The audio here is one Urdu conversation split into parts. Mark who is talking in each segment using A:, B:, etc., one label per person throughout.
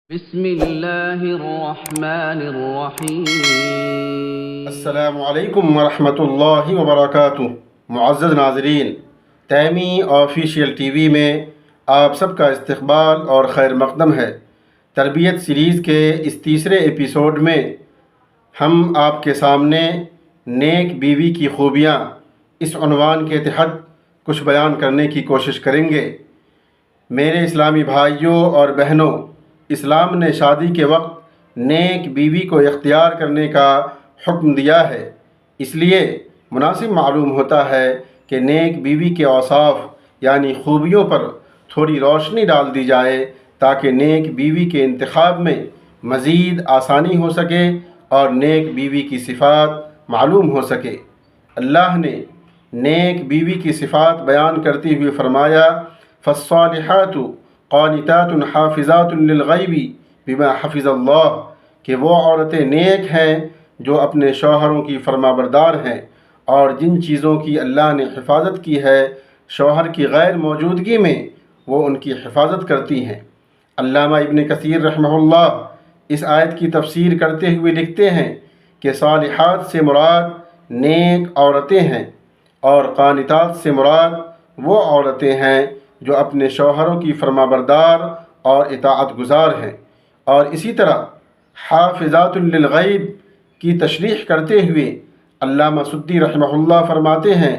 A: بسم اللہ الرحمن الرحیم۔
B: السلام علیکم ورحمۃ اللہ وبرکاتہ۔ معزز ناظرین، تیمی آفیشیل ٹی وی میں آپ سب کا استقبال اور خیر مقدم ہے۔ تربیت سیریز کے اس تیسرے ایپیسوڈ میں ہم آپ کے سامنے نیک بیوی کی خوبیاں اس عنوان کے تحت کچھ بیان کرنے کی کوشش کریں گے۔ میرے اسلامی بھائیوں اور بہنوں، اسلام نے شادی کے وقت نیک بیوی کو اختیار کرنے کا حکم دیا ہے، اس لیے مناسب معلوم ہوتا ہے کہ نیک بیوی کے اوصاف یعنی خوبیوں پر تھوڑی روشنی ڈال دی جائے تاکہ نیک بیوی کے انتخاب میں مزید آسانی ہو سکے اور نیک بیوی کی صفات معلوم ہو سکے۔ اللہ نے نیک بیوی کی صفات بیان کرتے ہوئے فرمایا، فالصالحات قانتات حافظات للغیب بما حفظ اللہ، کہ وہ عورتیں نیک ہیں جو اپنے شوہروں کی فرما بردار ہیں اور جن چیزوں کی اللہ نے حفاظت کی ہے شوہر کی غیر موجودگی میں وہ ان کی حفاظت کرتی ہیں۔ علامہ ابن کثیر رحمہ اللہ اس آیت کی تفسیر کرتے ہوئے لکھتے ہیں کہ صالحات سے مراد نیک عورتیں ہیں اور قانتات سے مراد وہ عورتیں ہیں جو اپنے شوہروں کی فرما بردار اور اطاعت گزار ہیں۔ اور اسی طرح حافظات للغیب کی تشریح کرتے ہوئے علامہ سدی رحمہ اللہ فرماتے ہیں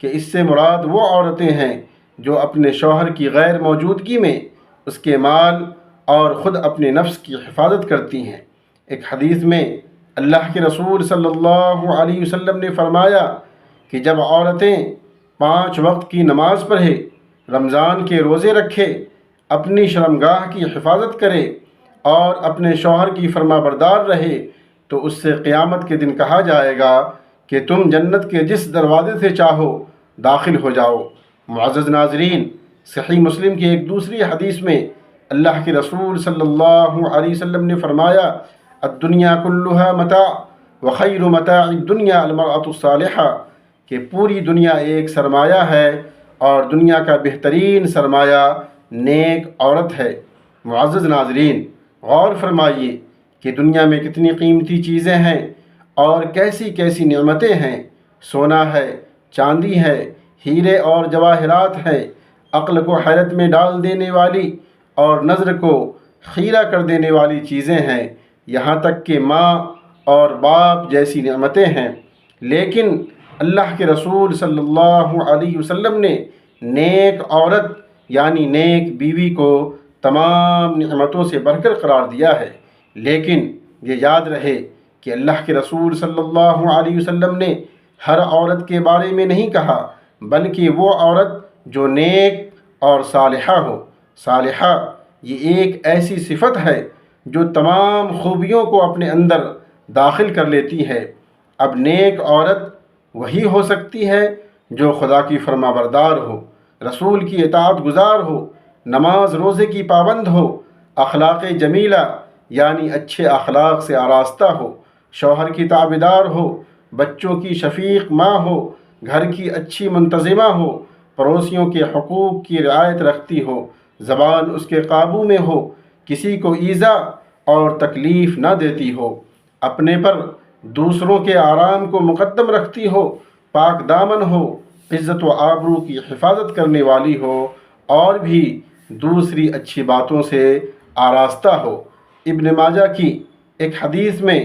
B: کہ اس سے مراد وہ عورتیں ہیں جو اپنے شوہر کی غیر موجودگی میں اس کے مال اور خود اپنے نفس کی حفاظت کرتی ہیں۔ ایک حدیث میں اللہ کے رسول صلی اللہ علیہ وسلم نے فرمایا کہ جب عورتیں 5 وقت کی نماز پڑھے، رمضان کے روزے رکھے، اپنی شرمگاہ کی حفاظت کرے اور اپنے شوہر کی فرما بردار رہے تو اس سے قیامت کے دن کہا جائے گا کہ تم جنت کے جس دروازے سے چاہو داخل ہو جاؤ۔ معزز ناظرین، صحیح مسلم کی ایک دوسری حدیث میں اللہ کے رسول صلی اللہ علیہ وسلم نے فرمایا، الدنیا کلها متاع وخیر متاع الدنیا المرأة الصالحہ، کہ پوری دنیا ایک سرمایہ ہے اور دنیا کا بہترین سرمایہ نیک عورت ہے۔ معزز ناظرین، غور فرمائیے کہ دنیا میں کتنی قیمتی چیزیں ہیں اور کیسی کیسی نعمتیں ہیں۔ سونا ہے، چاندی ہے، ہیرے اور جواہرات ہیں، عقل کو حیرت میں ڈال دینے والی اور نظر کو خیرہ کر دینے والی چیزیں ہیں، یہاں تک کہ ماں اور باپ جیسی نعمتیں ہیں۔ لیکن اللہ کے رسول صلی اللہ علیہ وسلم نے نیک عورت یعنی نیک بیوی کو تمام نعمتوں سے بڑھ کر قرار دیا ہے۔ لیکن یہ یاد رہے کہ اللہ کے رسول صلی اللہ علیہ وسلم نے ہر عورت کے بارے میں نہیں کہا، بلکہ وہ عورت جو نیک اور صالحہ ہو۔ صالحہ یہ ایک ایسی صفت ہے جو تمام خوبیوں کو اپنے اندر داخل کر لیتی ہے۔ اب نیک عورت وہی ہو سکتی ہے جو خدا کی فرما بردار ہو، رسول کی اطاعت گزار ہو، نماز روزے کی پابند ہو، اخلاق جمیلہ یعنی اچھے اخلاق سے آراستہ ہو، شوہر کی تابعدار ہو، بچوں کی شفیق ماں ہو، گھر کی اچھی منتظمہ ہو، پڑوسیوں کے حقوق کی رعایت رکھتی ہو، زبان اس کے قابو میں ہو، کسی کو ایذا اور تکلیف نہ دیتی ہو، اپنے پر دوسروں کے آرام کو مقدم رکھتی ہو، پاک دامن ہو، عزت و آبرو کی حفاظت کرنے والی ہو اور بھی دوسری اچھی باتوں سے آراستہ ہو۔ ابن ماجہ کی ایک حدیث میں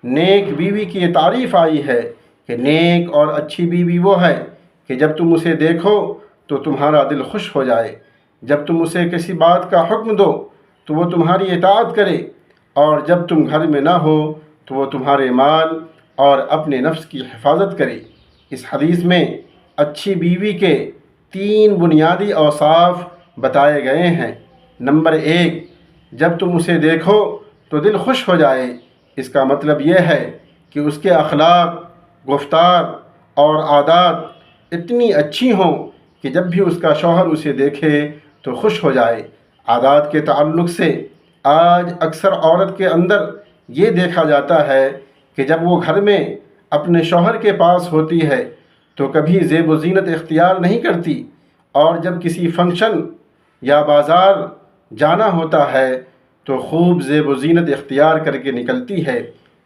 B: نیک بیوی کی یہ تعریف آئی ہے کہ نیک اور اچھی بیوی وہ ہے کہ جب تم اسے دیکھو تو تمہارا دل خوش ہو جائے، جب تم اسے کسی بات کا حکم دو تو وہ تمہاری اطاعت کرے، اور جب تم گھر میں نہ ہو تو وہ تمہارے مال اور اپنے نفس کی حفاظت کرے۔ اس حدیث میں اچھی بیوی کے 3 بنیادی اوصاف بتائے گئے ہیں۔ نمبر 1، جب تم اسے دیکھو تو دل خوش ہو جائے۔ اس کا مطلب یہ ہے کہ اس کے اخلاق، گفتار اور عادات اتنی اچھی ہوں کہ جب بھی اس کا شوہر اسے دیکھے تو خوش ہو جائے۔ عادات کے تعلق سے آج اکثر عورت کے اندر یہ دیکھا جاتا ہے کہ جب وہ گھر میں اپنے شوہر کے پاس ہوتی ہے تو کبھی زیب و زینت اختیار نہیں کرتی، اور جب کسی فنکشن یا بازار جانا ہوتا ہے تو خوب زیب و زینت اختیار کر کے نکلتی ہے،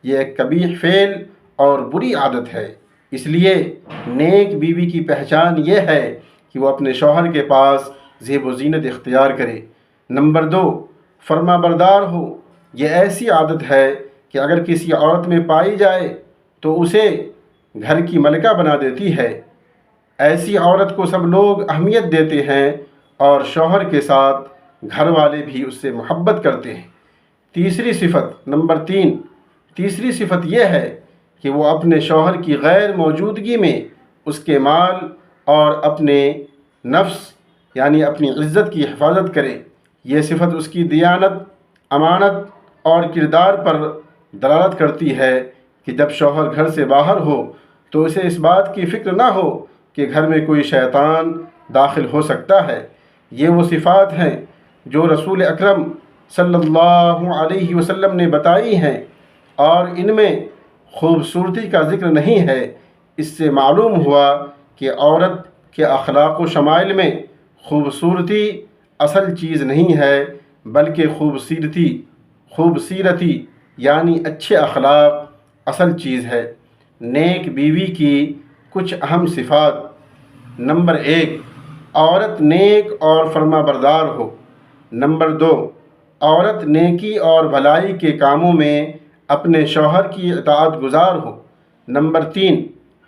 B: یہ ایک قبیح فعل اور بری عادت ہے۔ اس لیے نیک بیوی کی پہچان یہ ہے کہ وہ اپنے شوہر کے پاس زیب و زینت اختیار کرے۔ نمبر 2، فرما بردار ہو۔ یہ ایسی عادت ہے کہ اگر کسی عورت میں پائی جائے تو اسے گھر کی ملکہ بنا دیتی ہے۔ ایسی عورت کو سب لوگ اہمیت دیتے ہیں اور شوہر کے ساتھ گھر والے بھی اس سے محبت کرتے ہیں۔ نمبر 3، تیسری صفت یہ ہے کہ وہ اپنے شوہر کی غیر موجودگی میں اس کے مال اور اپنے نفس یعنی اپنی عزت کی حفاظت کرے۔ یہ صفت اس کی دیانت، امانت اور کردار پر دلالت کرتی ہے کہ جب شوہر گھر سے باہر ہو تو اسے اس بات کی فکر نہ ہو کہ گھر میں کوئی شیطان داخل ہو سکتا ہے۔ یہ وہ صفات ہیں جو رسول اکرم صلی اللہ علیہ وسلم نے بتائی ہیں، اور ان میں خوبصورتی کا ذکر نہیں ہے۔ اس سے معلوم ہوا کہ عورت کے اخلاق و شمائل میں خوبصورتی اصل چیز نہیں ہے، بلکہ خوبصیرتی یعنی اچھے اخلاق اصل چیز ہے۔ نیک بیوی کی کچھ اہم صفات۔ نمبر 1، عورت نیک اور فرما بردار ہو۔ نمبر 2، عورت نیکی اور بھلائی کے کاموں میں اپنے شوہر کی اطاعت گزار ہو۔ نمبر 3،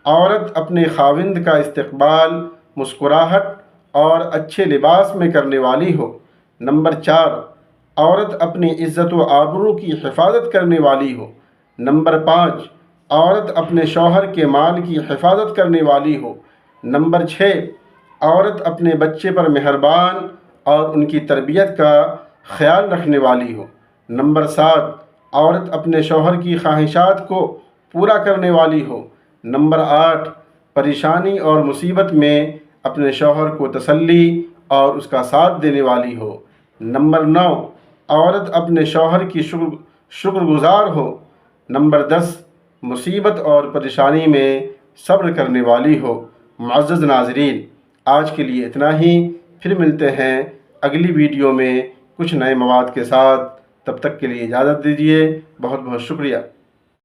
B: عورت اپنے خاوند کا استقبال مسکراہٹ اور اچھے لباس میں کرنے والی ہو۔ نمبر 4، عورت اپنی عزت و آبرو کی حفاظت کرنے والی ہو۔ نمبر 5، عورت اپنے شوہر کے مال کی حفاظت کرنے والی ہو۔ نمبر 6، عورت اپنے بچے پر مہربان اور ان کی تربیت کا خیال رکھنے والی ہو۔ نمبر 7، عورت اپنے شوہر کی خواہشات کو پورا کرنے والی ہو۔ نمبر 8، پریشانی اور مصیبت میں اپنے شوہر کو تسلی اور اس کا ساتھ دینے والی ہو۔ نمبر 9، عورت اپنے شوہر کی شکر گزار ہو۔ نمبر 10، مصیبت اور پریشانی میں صبر کرنے والی ہو۔ معزز ناظرین، آج کے لیے اتنا ہی، پھر ملتے ہیں اگلی ویڈیو میں کچھ نئے مواد کے ساتھ۔ تب تک کے لیے اجازت دیجیے۔ بہت بہت شکریہ۔